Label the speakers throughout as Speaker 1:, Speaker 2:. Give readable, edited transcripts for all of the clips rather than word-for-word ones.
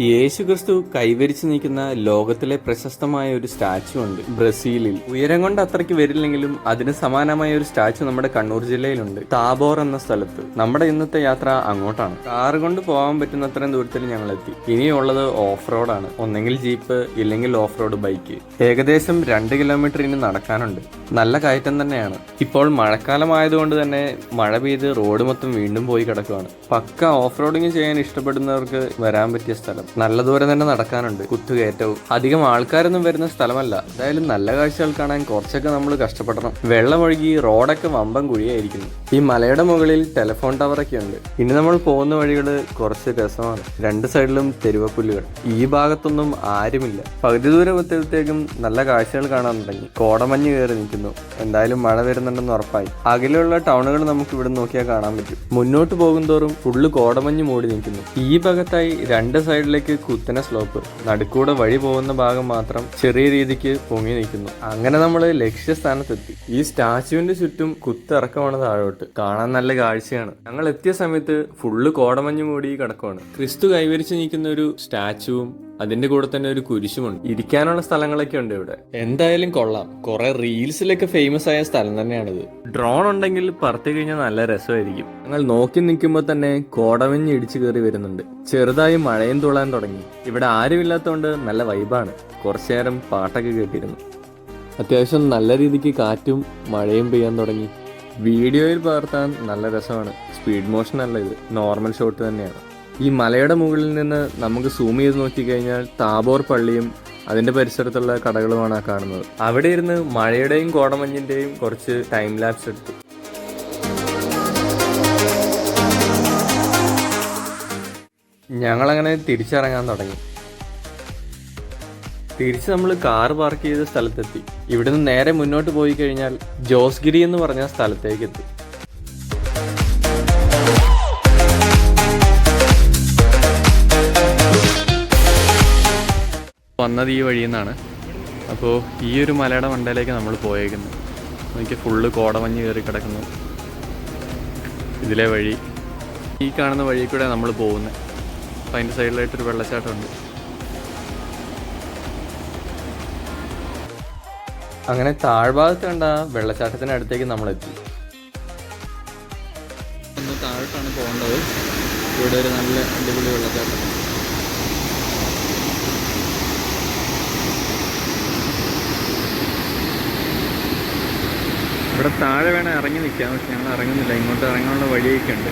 Speaker 1: യേശുക്രിസ്തു കൈവരിച്ചു നിൽക്കുന്ന ലോകത്തിലെ പ്രശസ്തമായ ഒരു സ്റ്റാച്ചു ഉണ്ട് ബ്രസീലിൽ. ഉയരം കൊണ്ട് അത്രയ്ക്ക് വരില്ലെങ്കിലും അതിന് സമാനമായ ഒരു സ്റ്റാച്ചു നമ്മുടെ കണ്ണൂർ ജില്ലയിലുണ്ട്, താബോർ എന്ന സ്ഥലത്ത്. നമ്മുടെ ഇന്നത്തെ യാത്ര അങ്ങോട്ടാണ്. കാറ് കൊണ്ട് പോകാൻ പറ്റുന്ന അത്രയും ദൂരത്തിൽ ഞങ്ങൾ എത്തി. ഇനിയുള്ളത് ഓഫ് റോഡാണ്. ഒന്നെങ്കിൽ ജീപ്പ്, ഇല്ലെങ്കിൽ ഓഫ് റോഡ് ബൈക്ക്. ഏകദേശം 2 കിലോമീറ്റർ ഇനി നടക്കാനുണ്ട്. നല്ല കയറ്റം തന്നെയാണ്. ഇപ്പോൾ മഴക്കാലമായതുകൊണ്ട് തന്നെ മഴ പെയ്ത് റോഡ് മൊത്തം വീണ്ടും പോയി കിടക്കുകയാണ്. പക്ക ഓഫ് റോഡിങ് ചെയ്യാൻ ഇഷ്ടപ്പെടുന്നവർക്ക് വരാൻ പറ്റിയ സ്ഥലം. നല്ല ദൂരം തന്നെ നടക്കാനുണ്ട്, കുത്തുകയറ്റവും. അധികം ആൾക്കാരൊന്നും വരുന്ന സ്ഥലമല്ല. എന്തായാലും നല്ല കാഴ്ചകൾ കാണാൻ കുറച്ചൊക്കെ നമ്മൾ കഷ്ടപ്പെടണം. വെള്ളമൊഴുകി റോഡൊക്കെ വമ്പം കുഴിയായിരിക്കുന്നു. ഈ മലയുടെ മുകളിൽ ടെലിഫോൺ ടവറൊക്കെ ഉണ്ട്. ഇനി നമ്മൾ പോകുന്ന വഴികൾ കുറച്ച് രസമാണ്. 2 സൈഡിലും തെരുവപ്പുല്ലുകൾ. ഈ ഭാഗത്തൊന്നും ആരുമില്ല. പകുതി ദൂരം എത്തിയപ്പോഴത്തേക്കും നല്ല കാഴ്ചകൾ കാണാൻ തുടങ്ങി. കോടമഞ്ഞ് കയറി നിൽക്കുന്നു. എന്തായാലും മഴ വരുന്നുണ്ടെന്ന് ഉറപ്പായി. അകലെയുള്ള ടൗണുകൾ നമുക്ക് ഇവിടെ നോക്കിയാൽ കാണാൻ പറ്റും. മുന്നോട്ട് പോകുന്തോറും ഫുള്ള് കോടമഞ്ഞ് മൂടി നിൽക്കുന്നു. ഈ ഭാഗത്തായി 2 സൈഡിലേക്ക് കുത്തനെ സ്ലോപ്പ്. നടുക്കൂടെ വഴി പോകുന്ന ഭാഗം മാത്രം ചെറിയ രീതിക്ക് പൊങ്ങി നിൽക്കുന്നു. അങ്ങനെ നമ്മൾ ലക്ഷ്യസ്ഥാനത്തെത്തി. ഈ സ്റ്റാച്ചുവിന്റെ ചുറ്റും കുത്തിറക്കമാണ് താഴോട്ട്. കാണാൻ നല്ല കാഴ്ചയാണ്. ഞങ്ങൾ എത്തിയ സമയത്ത് ഫുള്ള് കോടമഞ്ഞ് മൂടി കിടക്കുവാണ്. ക്രിസ്തു കൈവരിച്ച് നിൽക്കുന്ന ഒരു സ്റ്റാച്ചുവും അതിന്റെ കൂടെ തന്നെ ഒരു കുരിശുമുണ്ട്. ഇരിക്കാനുള്ള സ്ഥലങ്ങളൊക്കെ ഉണ്ട് ഇവിടെ. എന്തായാലും കൊള്ളാം. കുറെ റീൽസിലൊക്കെ ഫേമസ് ആയ സ്ഥലം തന്നെയാണിത്. ഡ്രോൺ ഉണ്ടെങ്കിൽ പറത്തി കഴിഞ്ഞാൽ നല്ല രസമായിരിക്കും. ഞങ്ങൾ നോക്കി നിൽക്കുമ്പോൾ തന്നെ കോടമഞ്ഞ് ഇടിച്ചു കയറി വരുന്നുണ്ട്. ചെറുതായി മഴയും തുള്ളാൻ തുടങ്ങി. ഇവിടെ ആരുമില്ലാത്തതുകൊണ്ട് നല്ല വൈബാണ്. കുറച്ചു നേരം പാട്ടൊക്കെ കേട്ടിരുന്നു. അത്യാവശ്യം നല്ല രീതിക്ക് കാറ്റും മഴയും പെയ്യാൻ തുടങ്ങി. വീഡിയോയിൽ പകർത്താൻ നല്ല രസമാണ്. സ്പീഡ് മോഷൻ അല്ല ഇത്, നോർമൽ ഷോട്ട് തന്നെയാണ്. ഈ മലയുടെ മുകളിൽ നിന്ന് നമുക്ക് സൂം ചെയ്ത് നോക്കിക്കഴിഞ്ഞാൽ താബോർ പള്ളിയും അതിന്റെ പരിസരത്തുള്ള കടകളുമാണ് ആ കാണുന്നത്. അവിടെ ഇരുന്ന് മഴയുടെയും കോടമഞ്ഞിന്റെയും കുറച്ച് ടൈം ലാപ്സ് എടുത്തു. ഞങ്ങളങ്ങനെ തിരിച്ചിറങ്ങാൻ തുടങ്ങി. തിരിച്ച് നമ്മൾ കാർ പാർക്ക് ചെയ്ത സ്ഥലത്തെത്തി. ഇവിടുന്ന് നേരെ മുന്നോട്ട് പോയി കഴിഞ്ഞാൽ ജോസ്ഗിരി എന്ന് പറഞ്ഞ സ്ഥലത്തേക്ക് എത്തി. വന്നത് ഈ വഴിയിൽ നിന്നാണ്. അപ്പോൾ ഈ ഒരു മലയുടെ മണ്ടയിലേക്ക് നമ്മൾ പോയേക്കുന്നത്. എനിക്ക് ഫുള്ള് കോടമഞ്ഞ് കയറി കിടക്കുന്നു. ഇതിലെ വഴി, ഈ കാണുന്ന വഴി കൂടെ നമ്മൾ പോകുന്നത്. അപ്പം അതിൻ്റെ സൈഡിലായിട്ടൊരു വെള്ളച്ചാട്ടമുണ്ട്. അങ്ങനെ താഴ്ഭാഗത്ത് കണ്ട വെള്ളച്ചാട്ടത്തിൻ്റെ അടുത്തേക്ക് നമ്മളെത്തി. ഒന്ന് താഴോട്ടാണ് പോകേണ്ടത്. ഇവിടെ ഒരു നല്ല അടിപൊളി വെള്ളച്ചാട്ടം. ഇവിടെ താഴെ വേണം ഇറങ്ങി നിൽക്കാം, പക്ഷെ ഞങ്ങൾ ഇറങ്ങുന്നില്ല. ഇങ്ങോട്ട് ഇറങ്ങാനുള്ള വഴിയൊക്കെ ഉണ്ട്.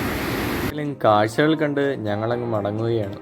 Speaker 1: കാഴ്ചകൾ കണ്ട് ഞങ്ങളങ്ങ് മടങ്ങുകയാണ്.